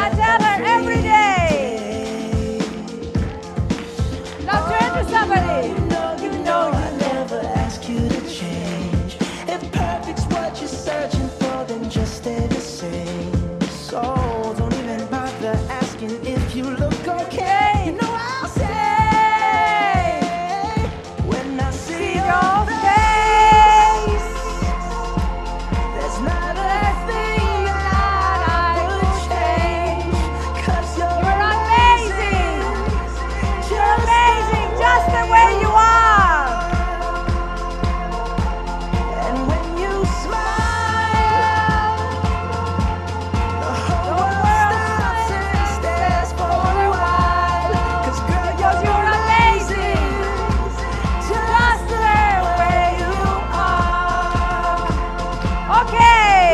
I tell her every day. Now turn to somebody. You know I never ask you to change. If perfect's what you're searching for, then just stay the same. So don't even bother asking if you look okay. You know I'll say when I see your face, there's not a thing that I would change. 'Cause you're amazing. You're amazing just the way you are. And when you smile, the whole world stops and stares for a while. 'Cause girl, you're amazing, just the way you are. Okay.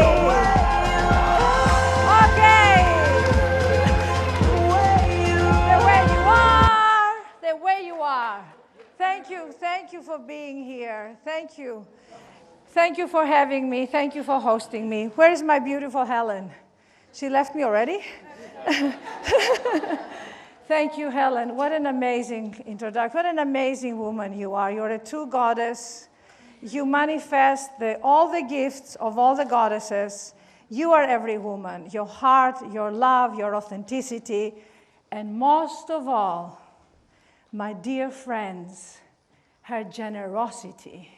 Okay. The way you The way you are. The way you are. Thank you. Thank you for being here. Thank you. Thank you for having me. Thank you for hosting me. Where is my beautiful Helen? She left me already? Thank you, Helen. What an amazing introduction. What an amazing woman you are. You're a true goddess. You manifest all the gifts of all the goddesses. You are every woman. Your heart, your love, your authenticity, and most of all, my dear friends, her generosity.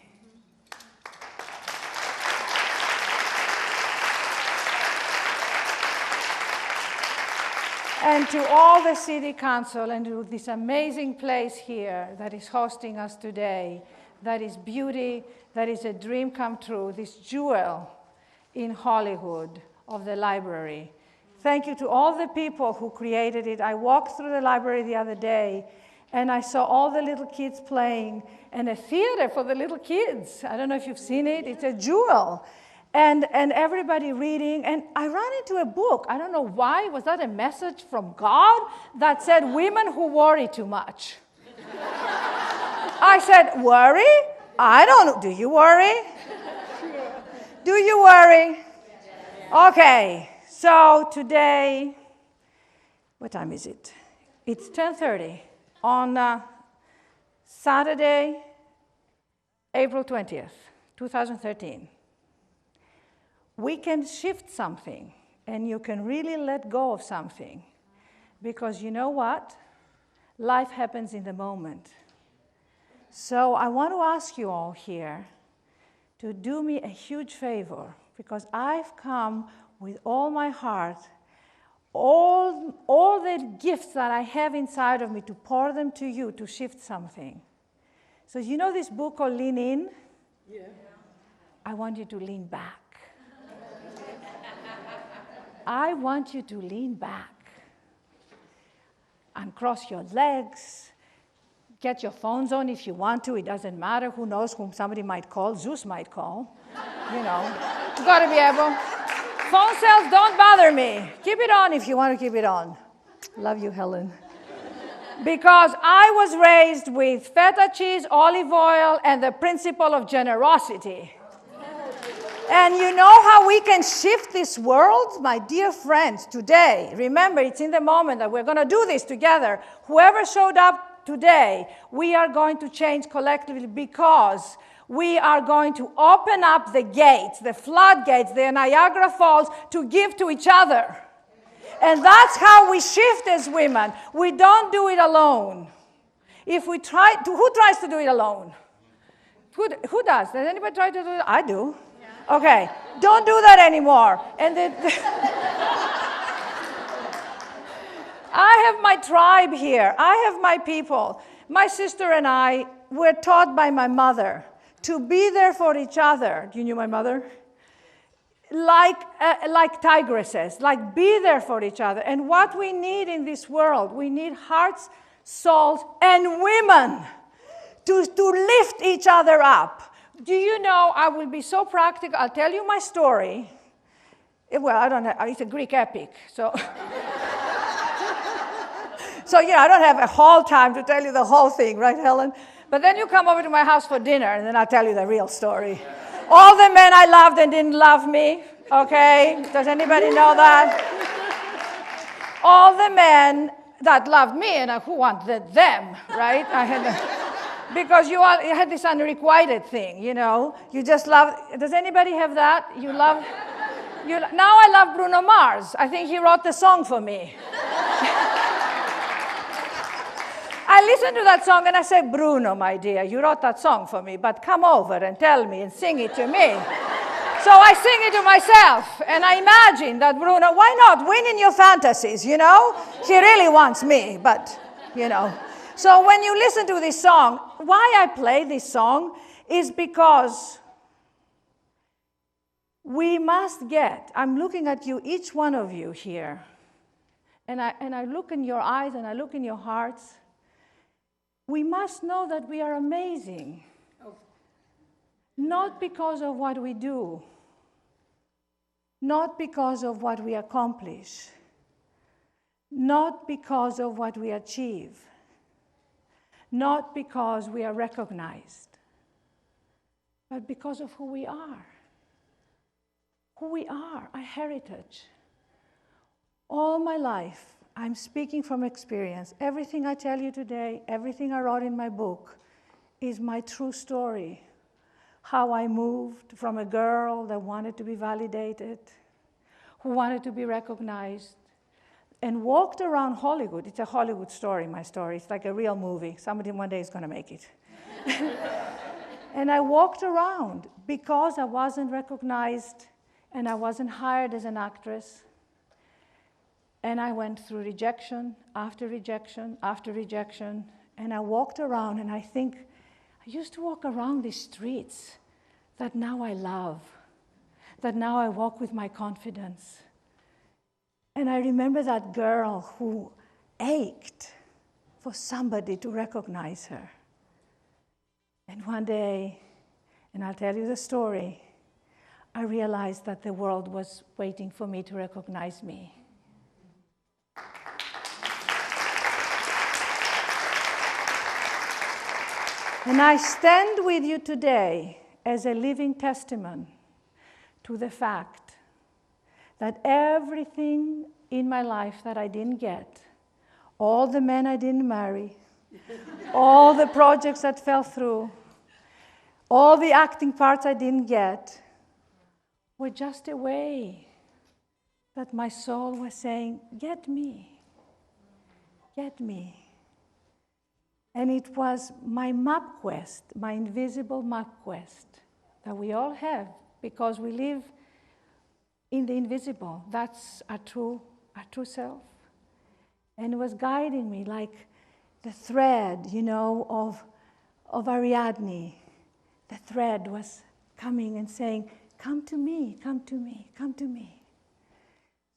And to all the City Council and to this amazing place here that is hosting us today, that is beauty, that is a dream come true, this jewel in Hollywood of the library. Thank you to all the people who created it. I walked through the library the other day and I saw all the little kids playing and a theater for the little kids. I don't know if you've seen it. It's a jewel. And everybody reading, and I ran into a book. I don't know why. Was that a message from God that said women who worry too much? I said, worry? I don't know. Do you worry? Do you worry? Okay, so today, what time is it? It's 10:30 on Saturday, April 20th, 2013. We can shift something, and you can really let go of something. Because you know what? Life happens in the moment. So I want to ask you all here to do me a huge favor, because I've come with all my heart, all the gifts that I have inside of me to pour them to you to shift something. So you know this book called Lean In? Yeah. I want you to lean back. I want you to lean back and cross your legs. Get your phones on if you want to. It doesn't matter. Who knows whom somebody might call. Zeus might call. You know, you got to be able. Phone cells don't bother me. Keep it on if you want to keep it on. Love you, Helen. Because I was raised with feta cheese, olive oil, and the principle of generosity. And you know how we can shift this world? My dear friends, today, remember, it's in the moment that we're going to do this together. Whoever showed up today, we are going to change collectively because we are going to open up the gates, the floodgates, the Niagara Falls to give to each other. And that's how we shift as women. We don't do it alone. If we try to, who tries to do it alone? Who does? Does anybody try to do it? I do. Okay, don't do that anymore. And I have my tribe here. I have my people. My sister and I were taught by my mother to be there for each other. You knew my mother? Like tigresses, like be there for each other. And what we need in this world, we need hearts, souls, and women to lift each other up. Do you know, I will be so practical. I'll tell you my story. Well, I don't have, it's a Greek epic, so. So, yeah, I don't have a whole time to tell you the whole thing, right, Helen? But then you come over to my house for dinner, and then I'll tell you the real story. All the men I loved and didn't love me, okay? Does anybody know that? all the men that loved me, and who wanted them, right? Because you had this unrequited thing, you know. You just love. Does anybody have that? You love. Now I love Bruno Mars. I think he wrote the song for me. I listened to that song and I said, Bruno, my dear, you wrote that song for me, but come over and tell me and sing it to me. So I sing it to myself, and I imagine that Bruno, why not win in your fantasies, you know? He really wants me, but, you know. So when you listen to this song, why I play this song is because we must get, I'm looking at you, each one of you here, and I look in your eyes and I look in your hearts. We must know that we are amazing, not because of what we do, not because of what we accomplish, not because of what we achieve, not because we are recognized, but because of who we are. Who we are, our heritage. All my life, I'm speaking from experience. Everything I tell you today, everything I wrote in my book is my true story. How I moved from a girl that wanted to be validated, who wanted to be recognized, and walked around Hollywood. It's a Hollywood story, my story. It's like a real movie. Somebody one day is going to make it. And I walked around because I wasn't recognized and I wasn't hired as an actress. And I went through rejection after rejection after rejection. And I walked around, and I think, I used to walk around these streets that now I love, that now I walk with my confidence. And I remember that girl who ached for somebody to recognize her. And one day, and I'll tell you the story, I realized that the world was waiting for me to recognize me. And I stand with you today as a living testament to the fact that everything in my life that I didn't get, all the men I didn't marry, all the projects that fell through, all the acting parts I didn't get, were just a way that my soul was saying, get me, get me. And it was my map quest, my invisible map quest that we all have because we live in the invisible. That's our true self. And it was guiding me like the thread, you know, of Ariadne. The thread was coming and saying, come to me, come to me, come to me.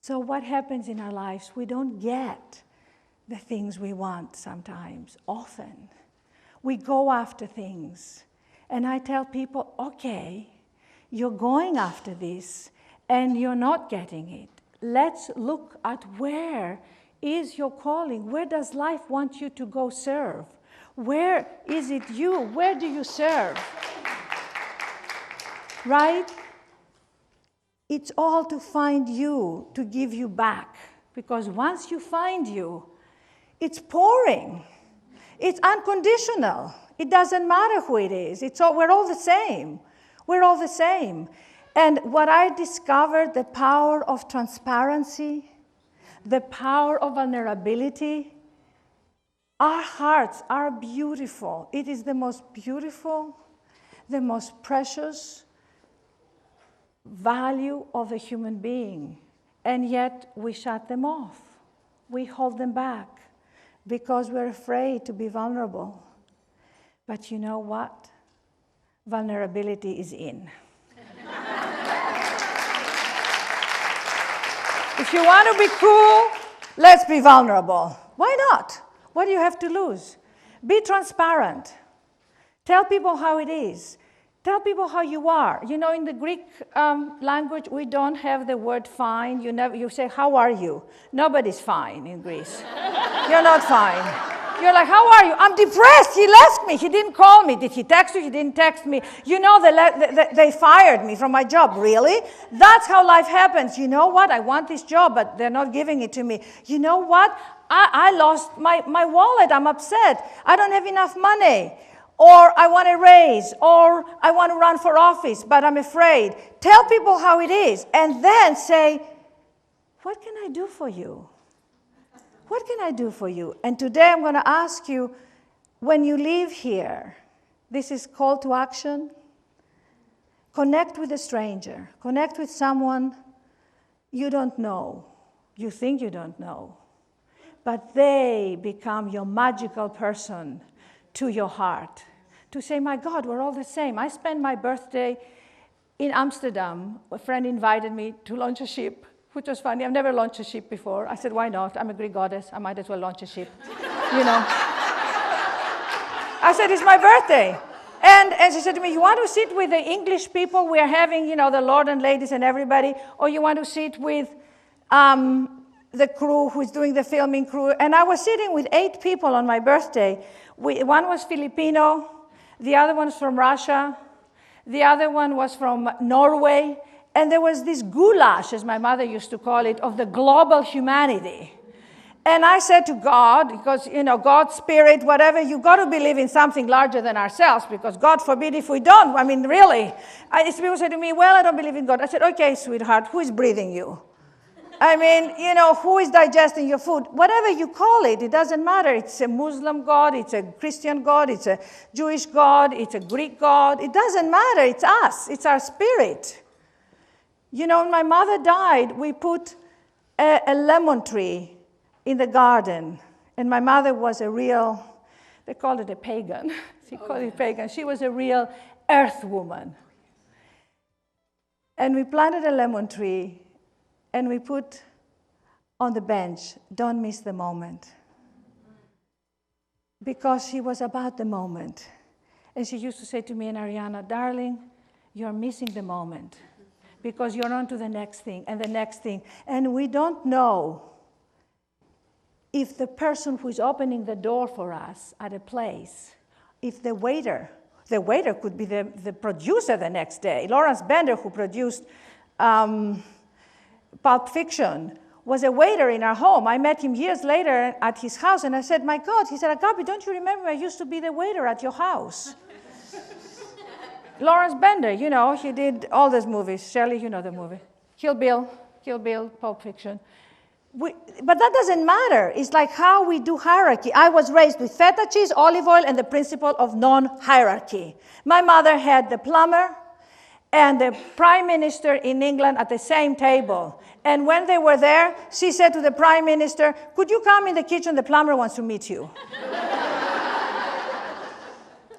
So what happens in our lives? We don't get the things we want sometimes, often. We go after things. And I tell people, okay, you're going after this and you're not getting it. Let's look at where is your calling? Where does life want you to go serve? Where is it you? Where do you serve? Right? It's all to find you, to give you back. Because once you find you, it's pouring. It's unconditional. It doesn't matter who it is. We're all the same. We're all the same. And what I discovered, the power of transparency, the power of vulnerability, our hearts are beautiful. It is the most beautiful, the most precious value of a human being. And yet we shut them off. We hold them back because we're afraid to be vulnerable. But you know what? Vulnerability is in. If you want to be cool, let's be vulnerable. Why not? What do you have to lose? Be transparent. Tell people how it is. Tell people how you are. You know, in the Greek language, we don't have the word fine. You say, how are you? Nobody's fine in Greece. You're not fine. You're like, how are you? I'm depressed. He left me. He didn't call me. Did he text you? He didn't text me. You know, they fired me from my job. Really? That's how life happens. You know what? I want this job, but they're not giving it to me. You know what? I lost my wallet. I'm upset. I don't have enough money. Or I want a raise. Or I want to run for office, but I'm afraid. Tell people how it is. And then say, what can I do for you? What can I do for you? And today I'm going to ask you, when you leave here, this is call to action. Connect with a stranger. Connect with someone you don't know. You think you don't know. But they become your magical person to your heart. To say, my God, we're all the same. I spent my birthday in Amsterdam. A friend invited me to launch a ship, which was funny. I've never launched a ship before. I said, why not? I'm a Greek goddess. I might as well launch a ship. You know. I said, it's my birthday. And she said to me, you want to sit with the English people we are having, you know, the Lord and ladies and everybody, or you want to sit with the crew who's doing the filming crew? And I was sitting with 8 people on my birthday. One was Filipino, the other one was from Russia, the other one was from Norway, and there was this goulash, as my mother used to call it, of the global humanity. And I said to God, because, you know, God's spirit, whatever, you've got to believe in something larger than ourselves, because God forbid if we don't. I mean, really. People say to me, well, I don't believe in God. I said, okay, sweetheart, who is breathing you? I mean, you know, who is digesting your food? Whatever you call it, it doesn't matter. It's a Muslim God, it's a Christian God, it's a Jewish God, it's a Greek God. It doesn't matter. It's us. It's our spirit. You know, when my mother died, we put a lemon tree in the garden. And my mother was a real, they call it a pagan. She called it pagan. She was a real earth woman. And we planted a lemon tree, and we put on the bench, don't miss the moment. Because she was about the moment. And she used to say to me and Ariana, darling, you're missing the moment. Because you're on to the next thing and the next thing. And we don't know if the person who is opening the door for us at a place, if the waiter could be the producer the next day. Lawrence Bender, who produced Pulp Fiction, was a waiter in our home. I met him years later at his house, and I said, my God, he said, Agapi, don't you remember I used to be the waiter at your house? Lawrence Bender, you know, he did all those movies. Shelley, you know the movie. Kill Bill, Pulp Fiction. But that doesn't matter. It's like how we do hierarchy. I was raised with feta cheese, olive oil, and the principle of non-hierarchy. My mother had the plumber and the prime minister in England at the same table. And when they were there, she said to the prime minister, could you come in the kitchen? The plumber wants to meet you.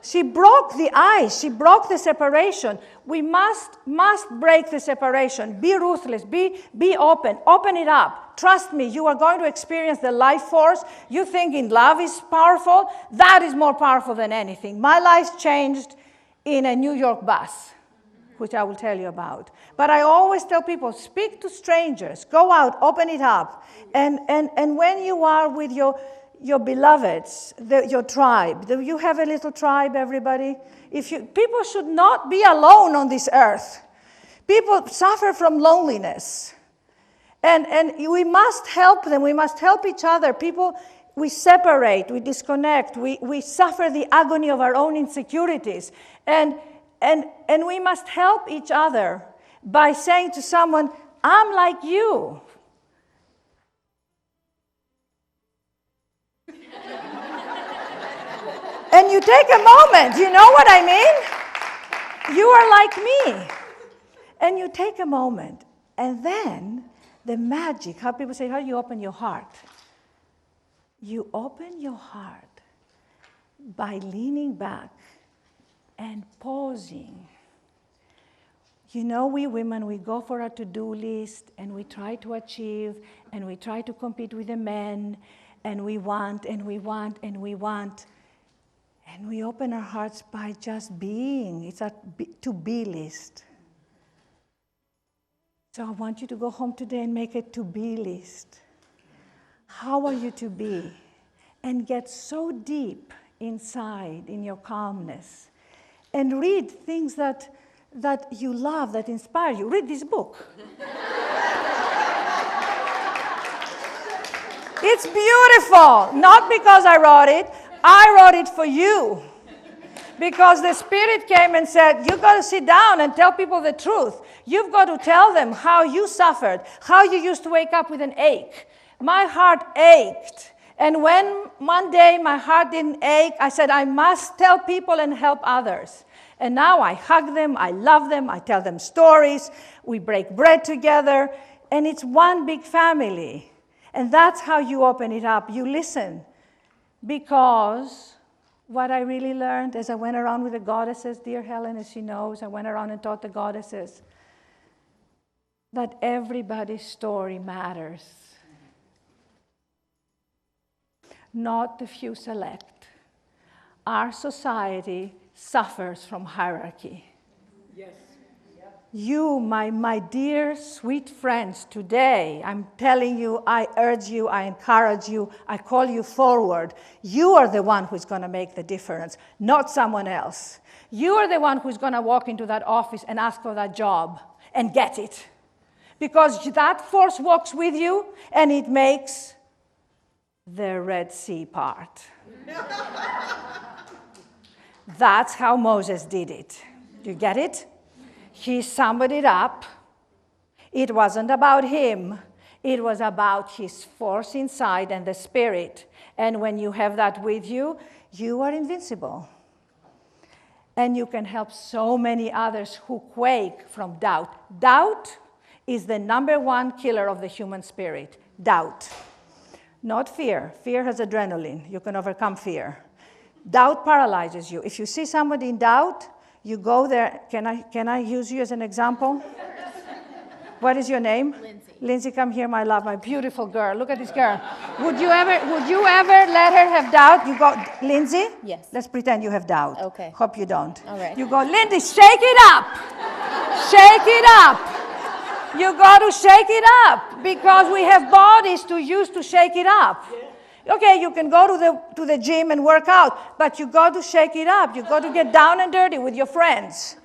She broke the ice. She broke the separation. We must break the separation. Be ruthless. Be open. Open it up. Trust me, you are going to experience the life force. You think in love is powerful? That is more powerful than anything. My life changed in a New York bus, which I will tell you about. But I always tell people, speak to strangers. Go out, open it up. And when you are with your beloveds, your tribe. Do you have a little tribe, everybody? People should not be alone on this earth. People suffer from loneliness. And we must help them. We must help each other. People, we separate, we disconnect. We suffer the agony of our own insecurities. And we must help each other by saying to someone, I'm like you. And you take a moment, you know what I mean? You are like me. And you take a moment, and then the magic, how people say, how do you open your heart? You open your heart by leaning back and pausing. You know, we women, we go for a to-do list, and we try to achieve, and we try to compete with the men, and we want, and we want, and we want. And we open our hearts by just being. It's a to-be list. So I want you to go home today and make a to-be list. How are you to be? and get so deep inside in your calmness and read things that you love, that inspire you. Read this book. It's beautiful, not because I wrote it for you. Because the Spirit came and said, you've got to sit down and tell people the truth. You've got to tell them how you suffered, how you used to wake up with an ache. My heart ached. And when one day my heart didn't ache, I said, I must tell people and help others. And now I hug them, I love them, I tell them stories, we break bread together, and it's one big family. And that's how you open it up. You listen. Because what I really learned as I went around with the goddesses, dear Helen, as she knows, I went around and taught the goddesses that everybody's story matters. Not the few select. Our society suffers from hierarchy. Yes. You, my dear, sweet friends, today, I'm telling you, I urge you, I encourage you, I call you forward. You are the one who's going to make the difference, not someone else. You are the one who's going to walk into that office and ask for that job and get it. Because that force walks with you, and it makes the Red Sea part. That's how Moses did it. Do you get it? He summed it up. It wasn't about him. It was about his force inside and the Spirit. And when you have that with you, you are invincible. And you can help so many others who quake from doubt. Doubt is the number one killer of the human spirit. Doubt. Not fear. Fear has adrenaline. You can overcome fear. Doubt paralyzes you. If you see somebody in doubt, you go there. Can I use you as an example? What is your name? Lindsay. Lindsay, come here, my love, my beautiful girl. Look at this girl. Would you ever let her have doubt? You go, Lindsay? Yes. Let's pretend you have doubt. Okay. Hope you don't. All right. You go, Lindsay, shake it up. Shake it up. You got to shake it up because we have bodies to use to shake it up. Okay, you can go to the gym and work out, but you got to shake it up. You got to get down and dirty with your friends.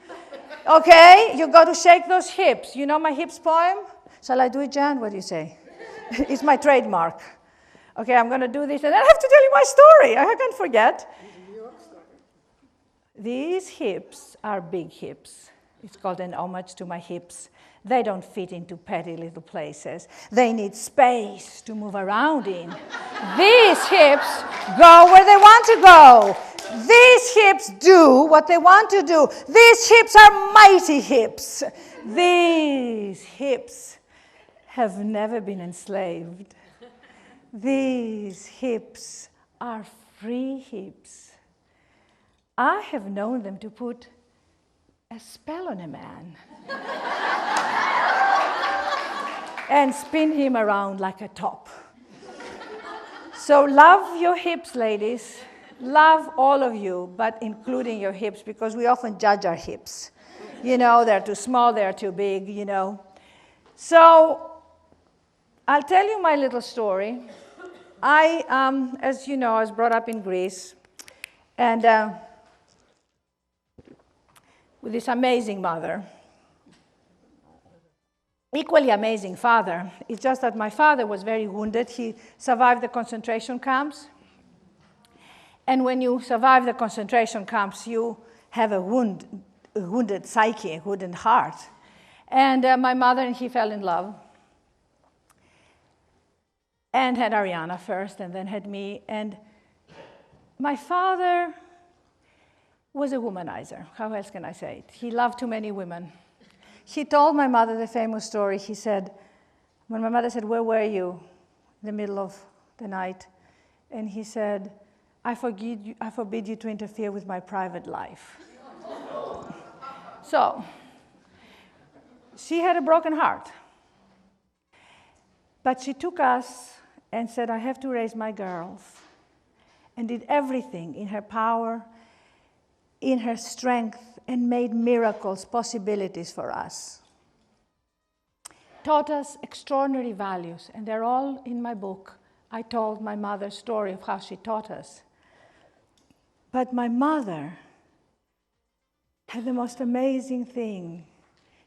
Okay? You got to shake those hips. You know my hips poem? Shall I do it, Jan? What do you say? It's my trademark. Okay, I'm going to do this, and then I have to tell you my story. I can't forget. These hips are big hips. It's called an homage to my hips. They don't fit into petty little places. They need space to move around in. These hips go where they want to go. These hips do what they want to do. These hips are mighty hips. These hips have never been enslaved. These hips are free hips. I have known them to put a spell on a man and spin him around like a top. So love your hips, ladies. Love all of you, but including your hips, because we often judge our hips. You know, they're too small, they're too big, you know. So I'll tell you my little story. As you know, I was brought up in Greece, and with this amazing mother, equally amazing father. It's just that my father was very wounded. He survived the concentration camps. And when you survive the concentration camps, you have a wounded psyche, a wounded heart. And my mother and he fell in love. And had Ariana first, and then had me. And my father was a womanizer. How else can I say it? He loved too many women. He told my mother the famous story. He said, when my mother said, "Where were you?" in the middle of the night. And he said, I forbid you to interfere with my private life. So, she had a broken heart. But she took us and said, I have to raise my girls. And did everything in her power, in her strength, and made miracles, possibilities for us. Taught us extraordinary values, and they're all in my book, I told my mother's story of how she taught us. But my mother had the most amazing thing.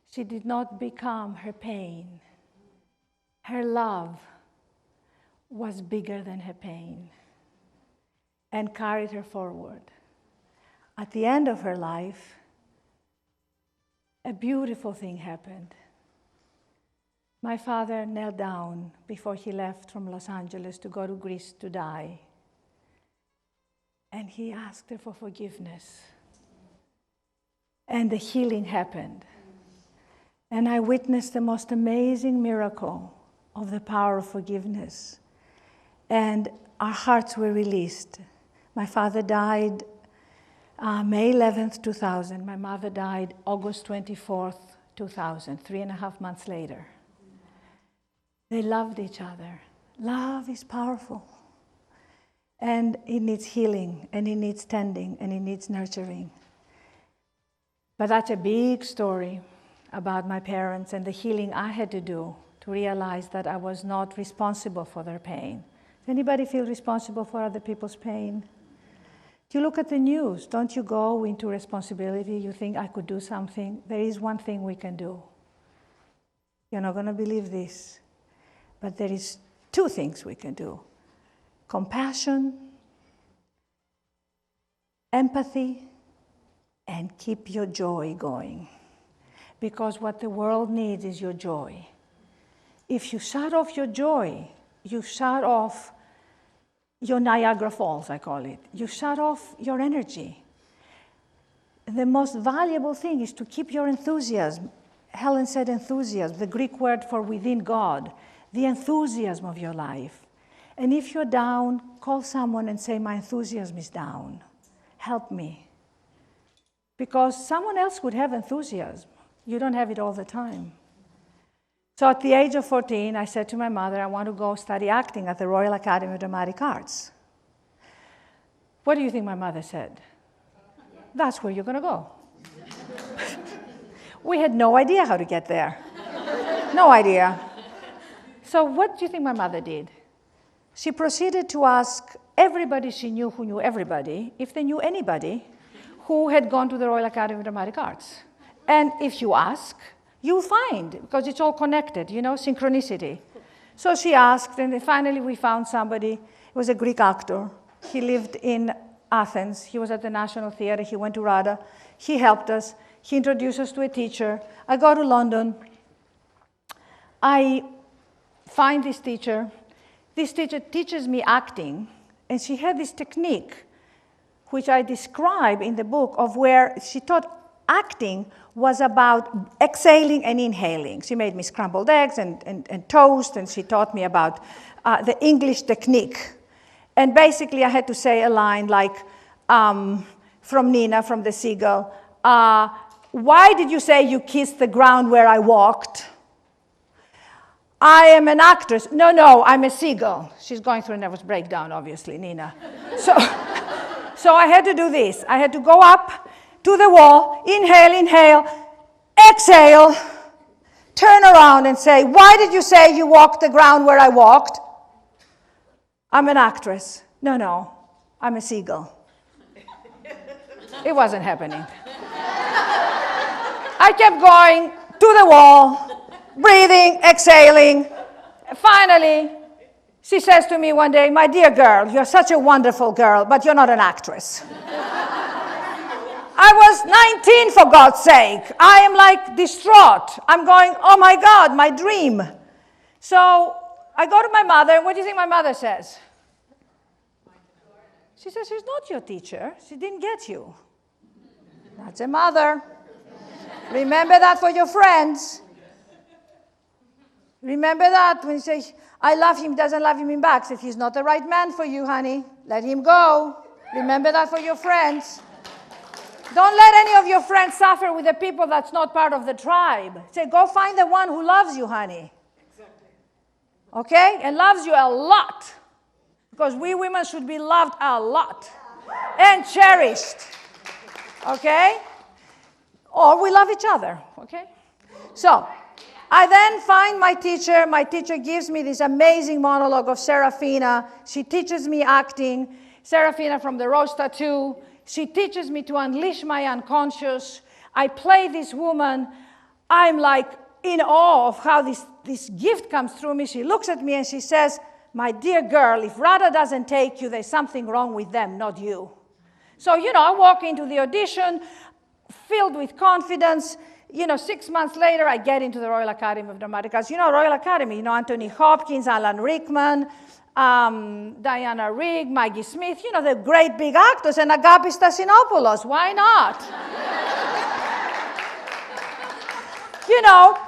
She did not become her pain. Her love was bigger than her pain and carried her forward. At the end of her life, a beautiful thing happened. My father knelt down before he left from Los Angeles to go to Greece to die. And he asked her for forgiveness. And the healing happened. And I witnessed the most amazing miracle of the power of forgiveness. And our hearts were released. My father died May 11th, 2000. My mother died August 24th, 2000, 3.5 months later. They loved each other. Love is powerful. And it needs healing, and it needs tending, and it needs nurturing. But that's a big story about my parents and the healing I had to do to realize that I was not responsible for their pain. Does anybody feel responsible for other people's pain? You look at the news, don't you go into responsibility? You think, I could do something. There is one thing we can do. You're not going to believe this, but there is 2 things we can do. Compassion, empathy, and keep your joy going. Because what the world needs is your joy. If you shut off your joy, you shut off your Niagara Falls, I call it. You shut off your energy. The most valuable thing is to keep your enthusiasm. Helen said enthusiasm, the Greek word for within God, the enthusiasm of your life. And if you're down, call someone and say, my enthusiasm is down. Help me. Because someone else would have enthusiasm. You don't have it all the time. So at the age of 14, I said to my mother, I want to go study acting at the Royal Academy of Dramatic Arts. What do you think my mother said? That's where you're going to go. We had no idea how to get there. No idea. So what do you think my mother did? She proceeded to ask everybody she knew who knew everybody if they knew anybody who had gone to the Royal Academy of Dramatic Arts. And if you ask, you'll find, because it's all connected, synchronicity. So she asked, and then finally we found somebody. He was a Greek actor. He lived in Athens. He was at the National Theatre. He went to RADA. He helped us. He introduced us to a teacher. I go to London. I find this teacher. This teacher teaches me acting, and she had this technique, which I describe in the book, of where she taught acting was about exhaling and inhaling. She made me scrambled eggs and toast, and she taught me about the English technique. And basically, I had to say a line like, from Nina, from The Seagull, why did you say you kissed the ground where I walked? I am an actress. No, I'm a seagull. She's going through a nervous breakdown, obviously, Nina. So I had to do this. I had to go up to the wall, inhale, exhale, turn around and say, why did you say you walked the ground where I walked? I'm an actress. No, I'm a seagull. It wasn't happening. I kept going to the wall, breathing, exhaling. Finally, she says to me one day, my dear girl, you're such a wonderful girl, but you're not an actress. I was 19, for God's sake. I am like distraught. I'm going, oh my God, my dream. So I go to my mother, and what do you think my mother says? She says, she's not your teacher. She didn't get you. That's a mother. Remember that for your friends. Remember that when you say, I love him, doesn't love him back. Says, he's not the right man for you, honey. Let him go. Remember that for your friends. Don't let any of your friends suffer with the people that's not part of the tribe. Say, go find the one who loves you, honey. Exactly. Okay? And loves you a lot. Because we women should be loved a lot. And cherished. Okay? Or we love each other. Okay? So, I then find my teacher. My teacher gives me this amazing monologue of Serafina. She teaches me acting. Serafina from the Rose Tattoo. She teaches me to unleash my unconscious. I play this woman. I'm like in awe of how this gift comes through me. She looks at me and she says, my dear girl, if Radha doesn't take you, there's something wrong with them, not you. So, I walk into the audition filled with confidence. 6 months later, I get into the Royal Academy of Dramatic Arts. Royal Academy, Anthony Hopkins, Alan Rickman, Diana Rigg, Maggie Smith, the great big actors, and Agapi Stassinopoulos. Why not?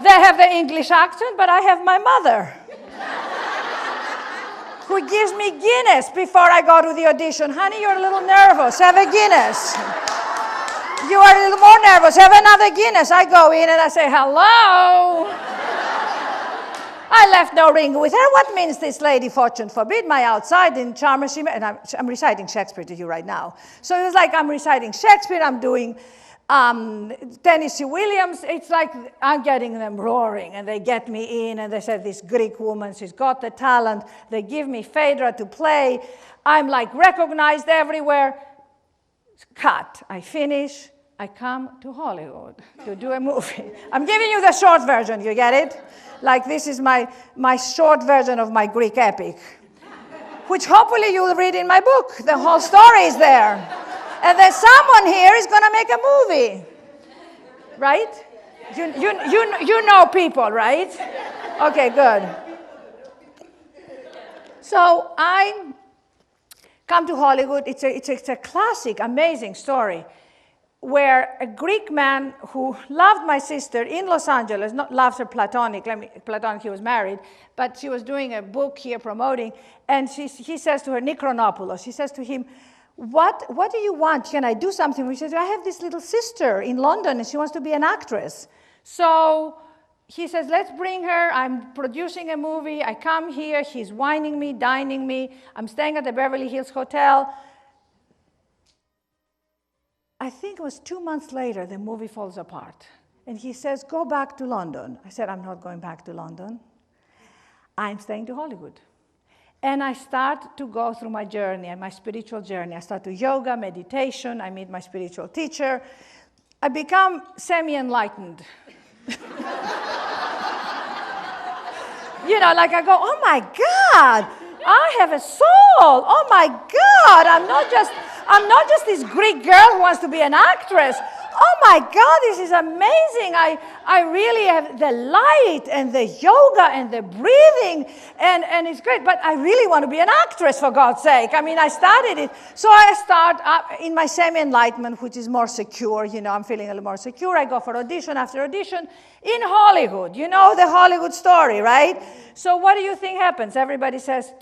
They have the English accent, but I have my mother, who gives me Guinness before I go to the audition. Honey, you're a little nervous. Have a Guinness. You are a little more nervous. Have another Guinness. I go in and I say, hello. I left no ring with her. What means this lady, fortune forbid? My outside in charmer, and I'm reciting Shakespeare to you right now. So it was like I'm reciting Shakespeare. I'm doing Tennessee Williams. It's like I'm getting them roaring, and they get me in, and they said, this Greek woman, she's got the talent. They give me Phaedra to play. I'm like recognized everywhere. Cut. I finish. I come to Hollywood to do a movie. I'm giving you the short version, you get it? Like this is my short version of my Greek epic, which hopefully you'll read in my book. The whole story is there. And then someone here is going to make a movie, right? You know people, right? Okay, good. So I come to Hollywood. It's a classic, amazing story where a Greek man who loved my sister in Los Angeles, not loved her platonically, he was married, but she was doing a book here promoting, and he says to her, Nikronopoulos, he says to him, what do you want? Can I do something? He says, I have this little sister in London, and she wants to be an actress. So he says, let's bring her. I'm producing a movie. I come here. He's wining me, dining me. I'm staying at the Beverly Hills Hotel. I think it was 2 months later, the movie falls apart. And he says, go back to London. I said, I'm not going back to London. I'm staying to Hollywood. And I start to go through my journey, my spiritual journey. I start to yoga, meditation. I meet my spiritual teacher. I become semi-enlightened. Like I go, oh my God, I have a soul. Oh my God, I'm not just this Greek girl who wants to be an actress. Oh my God, this is amazing. I really have the light and the yoga and the breathing, and it's great. But I really want to be an actress, for God's sake. I mean, I started it. So I start in my semi-enlightenment, which is more secure. I'm feeling a little more secure. I go for audition after audition in Hollywood. You know the Hollywood story, right? So what do you think happens? Everybody says,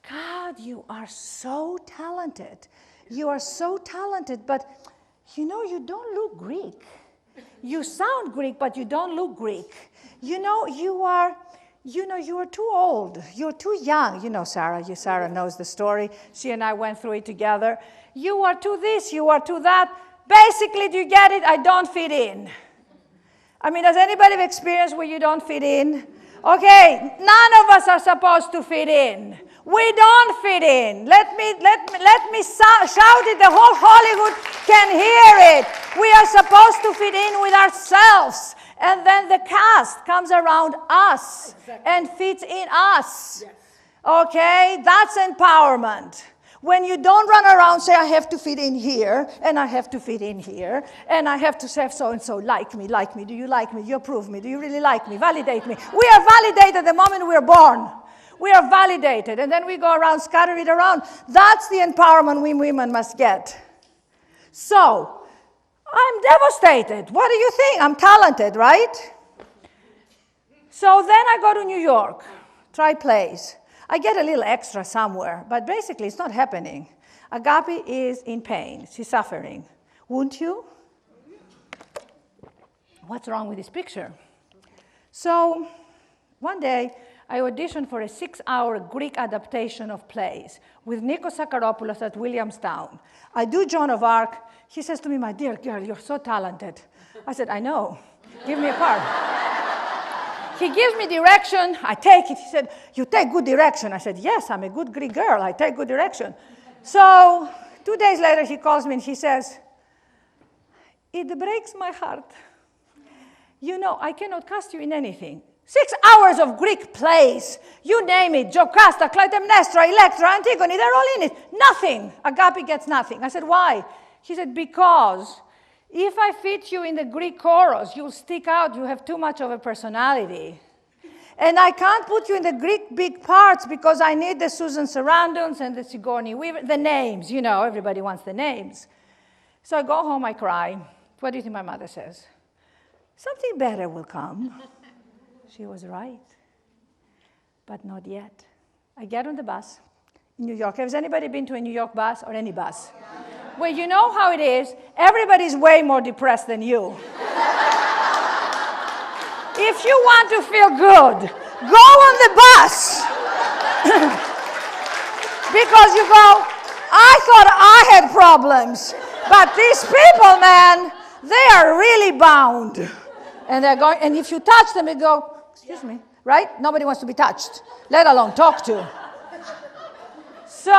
God, you are so talented. You are so talented, but you don't look Greek. You sound Greek, but you don't look Greek. You are too old. You're too young. Sarah. Sarah knows the story. She and I went through it together. You are too this, you are too that. Basically, do you get it? I don't fit in. I mean, does anybody have experience where you don't fit in? Okay, none of us are supposed to fit in. We don't fit in. Let me shout it. The whole Hollywood can hear it. We are supposed to fit in with ourselves. And then the cast comes around us and fits in us. Yes. Okay? That's empowerment. When you don't run around say, I have to fit in here, and I have to fit in here, and I have to say so-and-so, like me. Do you like me? Do you approve me? Do you really like me? Validate me. We are validated the moment we are born. We are validated, and then we go around, scatter it around. That's the empowerment we women must get. So, I'm devastated. What do you think? I'm talented, right? So then I go to New York, try plays. I get a little extra somewhere, but basically it's not happening. Agapi is in pain. She's suffering. Wouldn't you? What's wrong with this picture? So one day, I auditioned for a 6-hour Greek adaptation of plays with Nikos Sakaropoulos at Williamstown. I do Joan of Arc. He says to me, my dear girl, you're so talented. I said, I know. Give me a part. He gives me direction. I take it. He said, you take good direction. I said, yes, I'm a good Greek girl. I take good direction. So 2 days later, he calls me and he says, it breaks my heart. You know, I cannot cast you in anything. 6 hours of Greek plays, you name it, Jocasta, Clytemnestra, Electra, Antigone, they're all in it. Nothing. Agapi gets nothing. I said, why? He said, because if I fit you in the Greek chorus, you'll stick out. You have too much of a personality. And I can't put you in the Greek big parts because I need the Susan Sarandons and the Sigourney Weaver, the names, you know, everybody wants the names. So I go home, I cry. What do you think my mother says? Something better will come. She was right, but not yet. I get on the bus in New York. Has anybody been to a New York bus or any bus? Well, you know how it is. Everybody's way more depressed than you. If you want to feel good, go on the bus. Because you go, I thought I had problems, but these people, man, they are really bound. And they're going, and if you touch them, you go, excuse me, right? Nobody wants to be touched, let alone talk to. So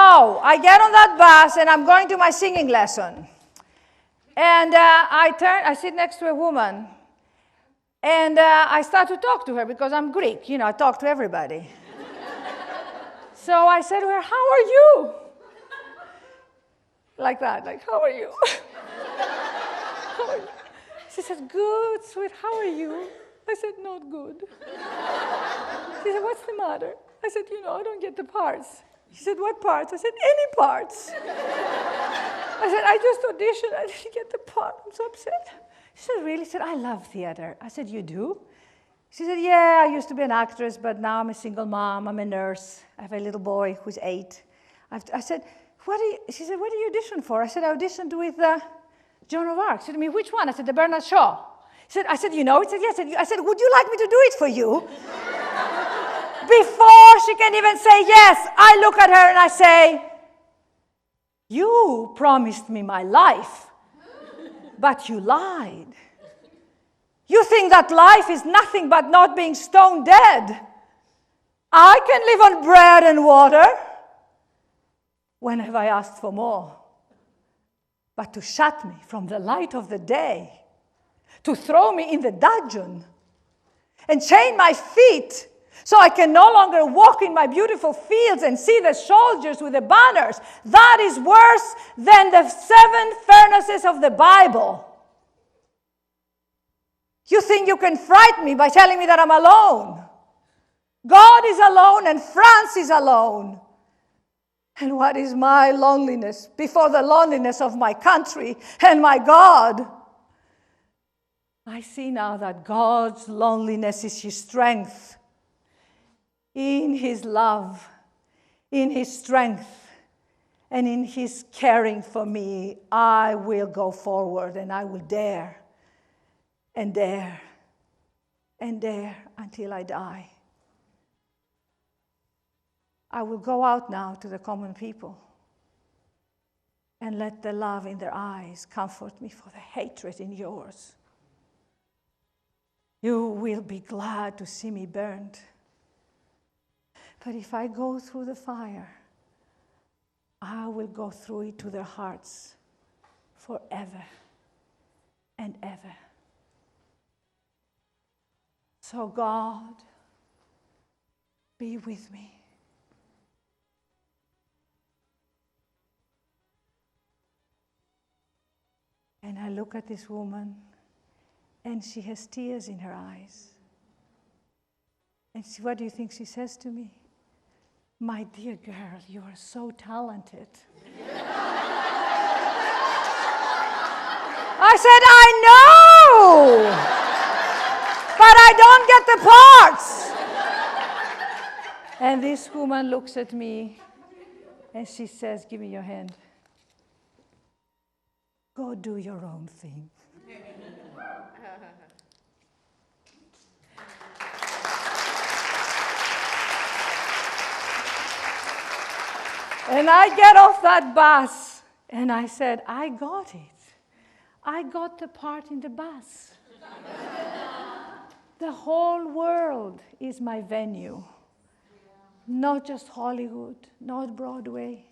I get on that bus, and I'm going to my singing lesson. And I sit next to a woman, and I start to talk to her because I'm Greek. You know, I talk to everybody. So I said to her, how are you? Like that, like, how are you? How are you? She said, good, sweet, how are you? I said, not good. She said, what's the matter? I said, you know, I don't get the parts. She said, what parts? I said, any parts. I said, I just auditioned. I didn't get the part. I'm so upset. She said, really? She said, I love theater. I said, you do? She said, yeah, I used to be an actress, but now I'm a single mom. I'm a nurse. I have a little boy who's 8. I said, she said, what do you audition for? I said, I auditioned with Joan of Arc. She said to me, which one? I said, the Bernard Shaw. I said, you know? He said, yes. I said, would you like me to do it for you? Before she can even say yes, I look at her and I say, you promised me my life, but you lied. You think that life is nothing but not being stone dead. I can live on bread and water. When have I asked for more? But to shut me from the light of the day, to throw me in the dungeon, and chain my feet so I can no longer walk in my beautiful fields and see the soldiers with the banners. That is worse than the 7 furnaces of the Bible. You think you can frighten me by telling me that I'm alone. God is alone and France is alone. And what is my loneliness before the loneliness of my country and my God? I see now that God's loneliness is his strength. In his love, in his strength, and in his caring for me, I will go forward and I will dare and dare and dare until I die. I will go out now to the common people and let the love in their eyes comfort me for the hatred in yours. You will be glad to see me burned. But if I go through the fire, I will go through it to their hearts forever and ever. So God, be with me. And I look at this woman, and she has tears in her eyes. And what do you think she says to me? My dear girl, you are so talented. I said, I know, but I don't get the parts. And this woman looks at me and she says, give me your hand. Go do your own thing. And I get off that bus, and I said, I got it. I got the part in the bus. The the whole world is my venue. Not just Hollywood, not Broadway.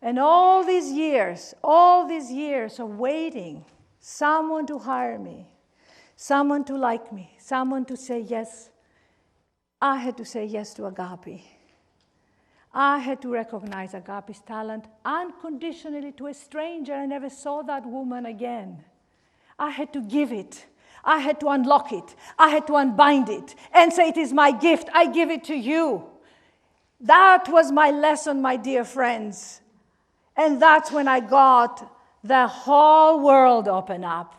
And all these years of waiting, someone to hire me, someone to like me, someone to say yes, I had to say yes to Agapi. I had to recognize Agapi's talent unconditionally to a stranger. I never saw that woman again. I had to give it. I had to unlock it. I had to unbind it and say, it is my gift. I give it to you. That was my lesson, my dear friends. And that's when I got the whole world open up.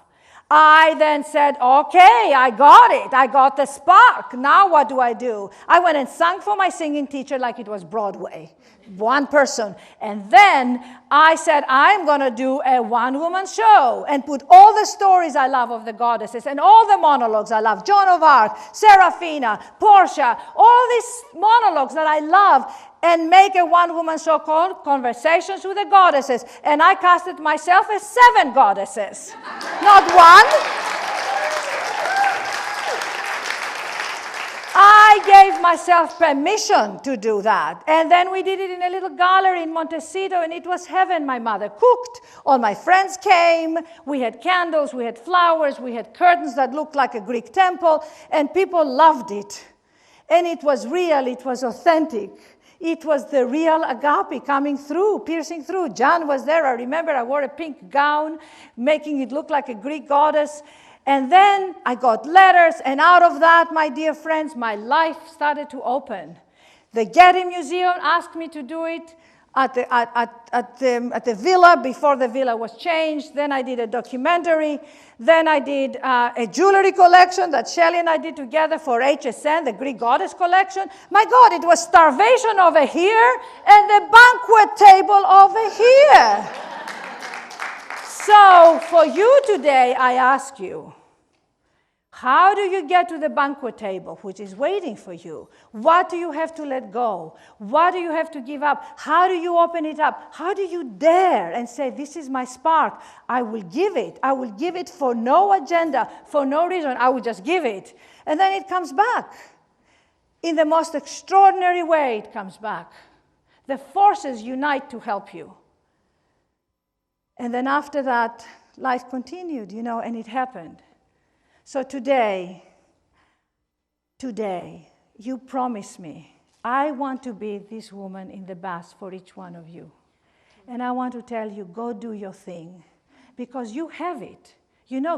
I then said, okay, I got it. I got the spark. Now what do? I went and sang for my singing teacher like it was Broadway. One person. And then I said, I'm going to do a one-woman show and put all the stories I love of the goddesses and all the monologues I love. Joan of Arc, Serafina, Portia, all these monologues that I love, and make a one-woman show called Conversations with the Goddesses. And I casted myself as 7 goddesses, not one. I gave myself permission to do that. And then we did it in a little gallery in Montecito, and it was heaven. My mother cooked. All my friends came. We had candles. We had flowers. We had curtains that looked like a Greek temple. And people loved it. And it was real. It was authentic. It was the real Agapi coming through, piercing through. Jan was there. I remember I wore a pink gown, making it look like a Greek goddess. And then I got letters, and out of that, my dear friends, my life started to open. The Getty Museum asked me to do it at the villa before the villa was changed. Then I did a documentary. Then I did a jewelry collection that Shelley and I did together for HSN, the Greek Goddess collection. My God, it was starvation over here and the banquet table over here. So for you today, I ask you, how do you get to the banquet table, which is waiting for you? What do you have to let go? What do you have to give up? How do you open it up? How do you dare and say, this is my spark. I will give it. I will give it for no agenda, for no reason. I will just give it. And then it comes back. In the most extraordinary way, it comes back. The forces unite to help you. And then after that, life continued, and it happened. So today, you promise me, I want to be this woman in the bath for each one of you. And I want to tell you, go do your thing, because you have it.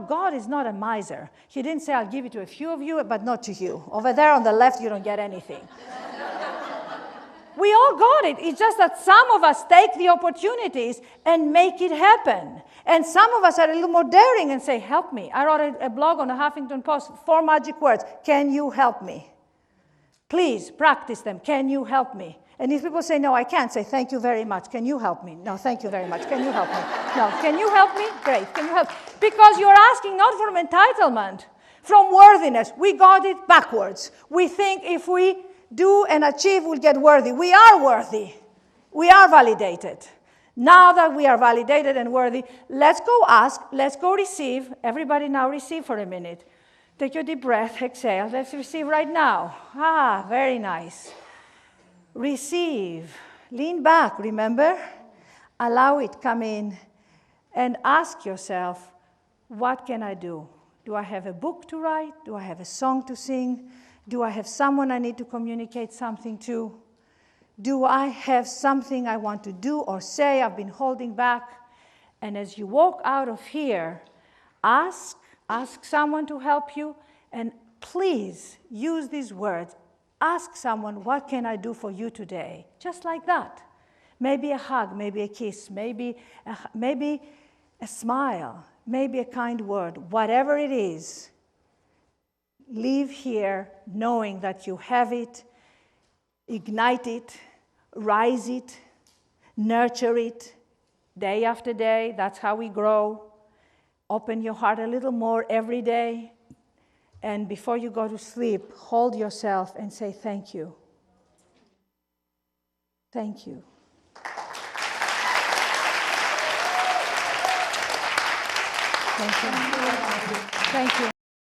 God is not a miser. He didn't say, I'll give it to a few of you, but not to you. Over there on the left, you don't get anything. We all got it. It's just that some of us take the opportunities and make it happen. And some of us are a little more daring and say, help me. I wrote a blog on the Huffington Post, 4 magic words. Can you help me? Please practice them. Can you help me? And if people say, no, I can't, say, thank you very much. Can you help me? No, thank you very much. Can you help me? No, can you help me? Great. Can you help? Because you're asking not from entitlement, from worthiness. We got it backwards. We think if we do and achieve, we'll get worthy. We are worthy. We are validated. Now that we are validated and worthy, let's go ask, let's go receive. Everybody now receive for a minute. Take your deep breath, exhale. Let's receive right now. Very nice. Receive. Lean back, remember? Allow it, come in, and ask yourself, what can I do? Do I have a book to write? Do I have a song to sing? Do I have someone I need to communicate something to? Do I have something I want to do or say I've been holding back? And as you walk out of here, ask someone to help you, and please use these words. Ask someone, what can I do for you today? Just like that. Maybe a hug, maybe a kiss, maybe a smile, maybe a kind word, whatever it is. Leave here knowing that you have it, ignite it, rise it, nurture it, day after day. That's how we grow. Open your heart a little more every day. And before you go to sleep, hold yourself and say, thank you. Thank you. Thank you. Thank you.